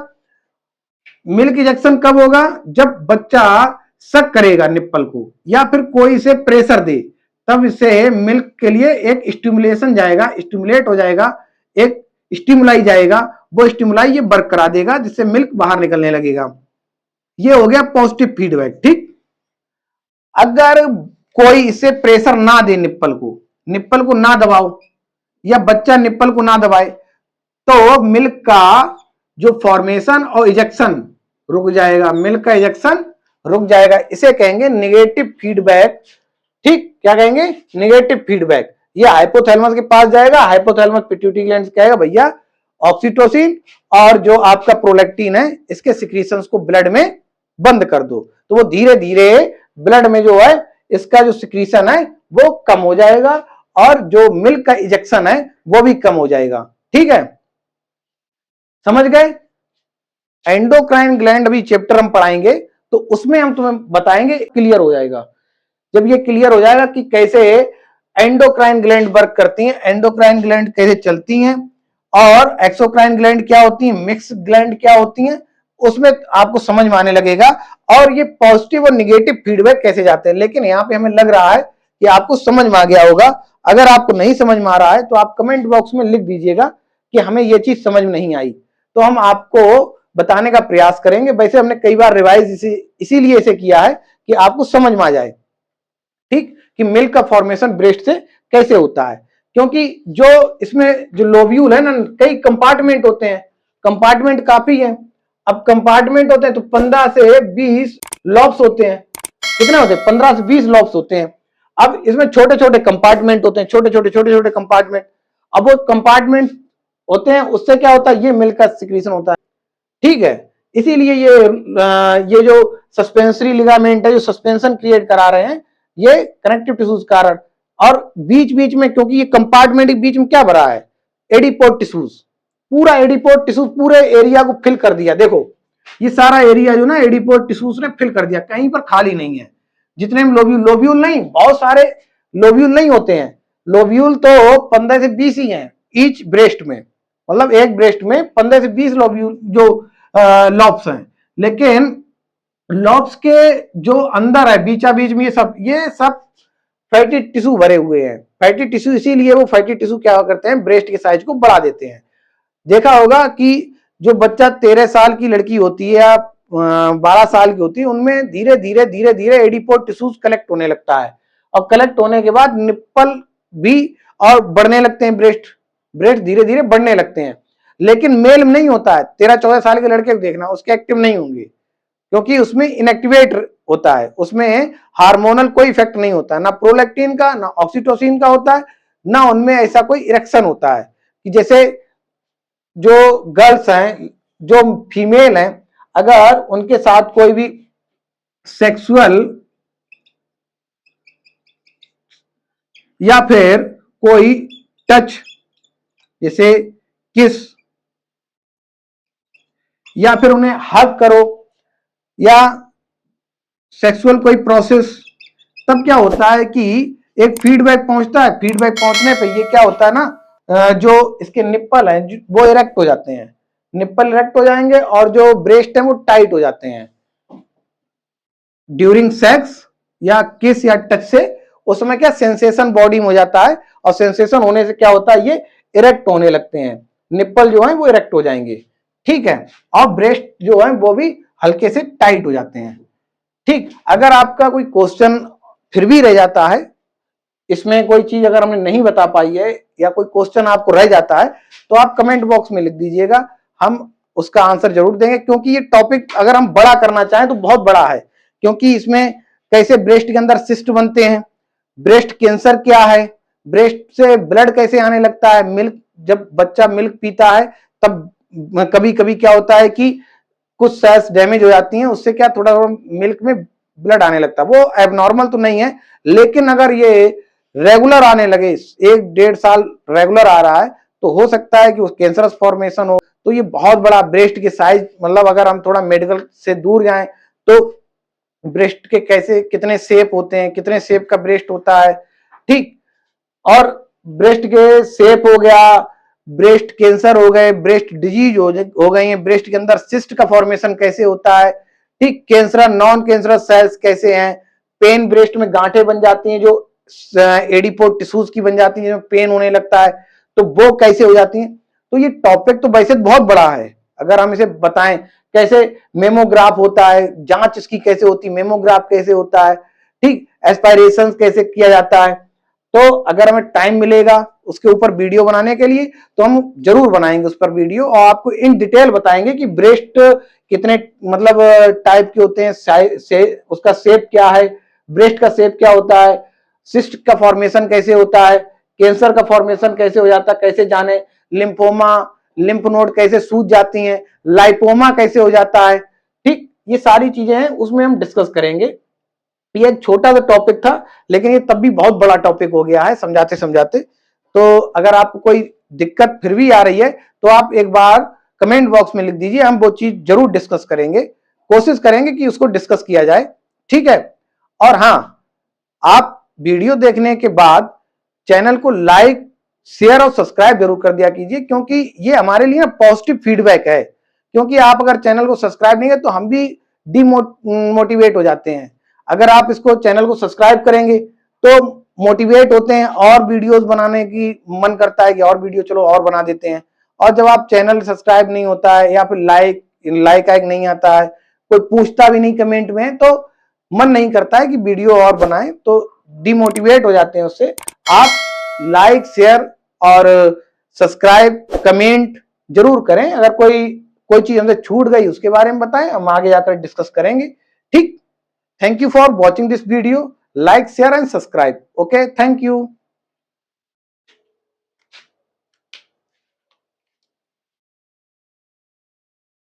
मिल्क इजेक्शन कब होगा? जब बच्चा सक करेगा निप्पल को या फिर कोई इसे प्रेशर दे, तब इसे मिल्क के लिए एक स्टिमुलेशन जाएगा, स्टिमुलेट हो जाएगा, एक स्टिमुलाई जाएगा, वो स्टिमुलाई ये वर्क करा देगा जिससे मिल्क बाहर निकलने लगेगा। ये हो गया पॉजिटिव फीडबैक। ठीक, अगर कोई इसे प्रेशर ना दे, निप्पल को ना दबाओ या बच्चा निप्पल को ना दबाए, तो मिल्क का जो फॉर्मेशन और इजेक्शन रुक जाएगा, मिल्क का इजेक्शन रुक जाएगा। इसे कहेंगे नेगेटिव फीडबैक। ठीक, क्या कहेंगे? Negative feedback. ये हाइपोथैलेमस के पास जाएगा, हाइपोथैलेमस पिट्यूटरी ग्लैंड से कहेगा भैया ऑक्सीटोसिन और जो आपका प्रोलैक्टिन है इसके सिक्रीशंस को ब्लड में बंद कर दो। तो वो धीरे धीरे ब्लड में जो है इसका जो सिक्रीशन है वो कम हो जाएगा और जो मिल्क का इजेक्शन है वो भी कम हो जाएगा। ठीक है, समझ गए? एंडोक्राइन ग्लैंड अभी चैप्टर हम पढ़ाएंगे तो उसमें हम तुम्हें बताएंगे, क्लियर हो जाएगा। जब ये क्लियर हो जाएगा कि कैसे एंडोक्राइन ग्लैंड वर्क करती हैं, एंडोक्राइन ग्लैंड कैसे चलती हैं और एक्सोक्राइन ग्लैंड क्या होती हैं, मिक्स ग्लैंड क्या होती हैं, उसमें आपको समझ में आने लगेगा और ये पॉजिटिव और निगेटिव फीडबैक कैसे जाते हैं। लेकिन यहाँ पे हमें लग रहा है कि आपको समझ में आ गया होगा। अगर आपको नहीं समझ में आ रहा है तो आप कमेंट बॉक्स में लिख दीजिएगा कि हमें ये चीज समझ में नहीं आई, तो हम आपको बताने का प्रयास करेंगे। वैसे हमने कई बार रिवाइज इसीलिए इसे किया है कि आपको समझ में आ जाए। ठीक, कि मिल्क का फॉर्मेशन ब्रेस्ट से कैसे होता है, क्योंकि जो इसमें जो लोब्यूल है ना, कई कंपार्टमेंट होते हैं, कंपार्टमेंट काफी है। अब कंपार्टमेंट होते हैं तो 15 से 20 लॉब्स होते हैं। कितने होते हैं? 15 से 20 लॉब्स होते हैं। अब इसमें छोटे छोटे कंपार्टमेंट होते हैं, छोटे छोटे कंपार्टमेंट। अब वो कंपार्टमेंट होते हैं, उससे क्या होता है, ये मिल्क का सिक्रीशन होता है, ठीक है। इसीलिए ये जो सस्पेंसरी लिगामेंट है, जो सस्पेंशन क्रिएट करा रहे हैं, ये कनेक्टिव टिश्यूज कारण। और बीच बीच में, क्योंकि ये कंपार्टमेंट के बीच में क्या भरा है, एडिपोड टिश्यूज, पूरा एडिपोड टिश्यूज पूरे एरिया को फिल कर दिया। देखो ये सारा एरिया जो ना एडिपोड टिश्यूज ने फिल कर दिया, कहीं पर खाली नहीं है। जितने में लोब्यूल, लोब्यूल नहीं, बहुत सारे लोब्यूल नहीं होते हैं, लोब्यूल तो 15 से 20 ही हैं ईच ब्रेस्ट में, मतलब एक ब्रेस्ट में 15 से 20 लोब्यूल जो लॉब्स हैं। लेकिन लॉब्स के जो अंदर है बीचा बीच में ये सब फैटी टिश्यू भरे हुए हैं। फैटी टिश्यू इसीलिए वो फैटी टिश्यू क्या करते हैं, ब्रेस्ट के साइज को बढ़ा देते हैं। देखा होगा कि जो बच्चा 13 साल की लड़की होती है या 12 साल की होती है, उनमें धीरे धीरे धीरे धीरे एडिपोड टिश्यूज कलेक्ट होने लगता है, और कलेक्ट होने के बाद निप्पल भी और बढ़ने लगते हैं, ब्रेस्ट धीरे धीरे बढ़ने लगते हैं। लेकिन मेल में नहीं होता है। 13-14 साल के लड़के को देखना, उसके एक्टिव नहीं होंगे, क्योंकि उसमें इनएक्टिवेट होता है, उसमें हार्मोनल कोई इफेक्ट नहीं होता है, ना प्रोलैक्टिन का ना ऑक्सीटोसिन का होता है, ना उनमें ऐसा कोई इरेक्शन होता है कि जैसे जो गर्ल्स हैं, जो फीमेल हैं, अगर उनके साथ कोई भी सेक्सुअल या फिर कोई टच, जैसे किस, या फिर उन्हें हग करो, या सेक्सुअल कोई प्रोसेस, तब क्या होता है कि एक फीडबैक पहुंचता है। फीडबैक पहुंचने पे ये क्या होता है ना, जो इसके निप्पल हैं वो इरेक्ट हो जाते हैं, निप्पल इरेक्ट हो जाएंगे, और जो ब्रेस्ट है वो टाइट हो जाते हैं ड्यूरिंग सेक्स या किस या टच से। उसमें क्या सेंसेशन बॉडी में हो जाता है, और सेंसेशन होने से क्या होता है, ये इरेक्ट होने लगते हैं, निप्पल जो है वो इरेक्ट हो जाएंगे, ठीक है। और ब्रेस्ट जो है वो भी हल्के से टाइट हो जाते हैं, ठीक। अगर आपका कोई क्वेश्चन फिर भी रह जाता है, इसमें कोई चीज अगर हमने नहीं बता पाई है, या कोई क्वेश्चन आपको रह जाता है, तो आप कमेंट बॉक्स में लिख दीजिएगा, हम उसका आंसर जरूर देंगे। क्योंकि ये टॉपिक अगर हम बड़ा करना चाहें तो बहुत बड़ा है, क्योंकि इसमें कैसे ब्रेस्ट के अंदर सिस्ट बनते हैं, ब्रेस्ट कैंसर क्या है, ब्रेस्ट से ब्लड कैसे आने लगता है, मिल्क, जब बच्चा मिल्क पीता है तब कभी कभी क्या होता है कि कुछ सेल्स डैमेज हो जाती हैं, उससे क्या थोड़ा मिल्क में ब्लड आने लगता है। वो एबनॉर्मल तो नहीं है, लेकिन अगर ये रेगुलर आने लगे, 1-1.5 साल रेगुलर आ रहा है, तो हो सकता है कि उस कैंसरस फॉर्मेशन हो। तो ये बहुत बड़ा ब्रेस्ट के साइज, मतलब अगर हम थोड़ा मेडिकल से दूर जाएं तो ब्रेस्ट के कैसे कितने शेप होते हैं, कितने शेप का ब्रेस्ट होता है, ठीक। और ब्रेस्ट के शेप हो गया, ब्रेस्ट कैंसर हो गए, ब्रेस्ट डिजीज हो गई है, ब्रेस्ट के अंदर सिस्ट का फॉर्मेशन कैसे होता है, ठीक। कैंसर नॉन कैंसरस सेल्स कैसे हैं, पेन ब्रेस्ट में गांठें बन जाती हैं जो एडिपोड टिश्यूज की बन जाती हैं, जिसमें पेन होने लगता है, तो वो कैसे हो जाती हैं। तो ये टॉपिक तो वैसे बहुत बड़ा है, अगर हम इसे बताएं कैसे मेमोग्राफ होता है, जांच इसकी कैसे होती है, मेमोग्राफ कैसे होता है, ठीक, एस्पायरेशन कैसे किया जाता है। तो अगर हमें टाइम मिलेगा उसके ऊपर वीडियो बनाने के लिए, तो हम जरूर बनाएंगे उस पर वीडियो, और आपको इन डिटेल बताएंगे कि ब्रेस्ट कितने मतलब टाइप के होते हैं, उसका शेप क्या है, ब्रेस्ट का शेप क्या होता है, सिस्ट का फॉर्मेशन कैसे होता है, कैंसर का फॉर्मेशन कैसे हो जाता है, कैसे जाने, लिम्फोमा, लिम्फ नोड कैसे सूज जाती हैं, लाइपोमा कैसे हो जाता है, ठीक। ये सारी चीजें हैं, उसमें हम डिस्कस करेंगे। ये एक छोटा सा टॉपिक था, लेकिन ये तब भी बहुत बड़ा टॉपिक हो गया है समझाते समझाते। तो अगर आपको कोई दिक्कत फिर भी आ रही है, तो आप एक बार कमेंट बॉक्स में लिख दीजिए, हम वो चीज जरूर डिस्कस करेंगे, कोशिश करेंगे कि उसको डिस्कस किया जाए, ठीक है। और हाँ, आप वीडियो देखने के बाद चैनल को लाइक, शेयर और सब्सक्राइब जरूर कर दिया कीजिए, क्योंकि ये हमारे लिए पॉजिटिव फीडबैक है। क्योंकि आप अगर चैनल को सब्सक्राइब नहीं है तो हम भी डिमोटिवेट हो जाते हैं। अगर आप इसको चैनल को सब्सक्राइब करेंगे तो मोटिवेट होते हैं, और वीडियोस बनाने की मन करता है कि और वीडियो चलो और बना देते हैं। और जब आप चैनल सब्सक्राइब नहीं होता है, या फिर लाइक नहीं आता है, कोई पूछता भी नहीं कमेंट में, तो मन नहीं करता है कि वीडियो और बनाएं, तो डिमोटिवेट हो जाते हैं उससे। आप लाइक, शेयर और सब्सक्राइब, कमेंट जरूर करें। अगर कोई चीज हमसे छूट गई उसके बारे में बताएं, हम आगे जाकर डिस्कस करेंगे, ठीक। Thank you for watching this video. Like, share and subscribe. Okay, thank you.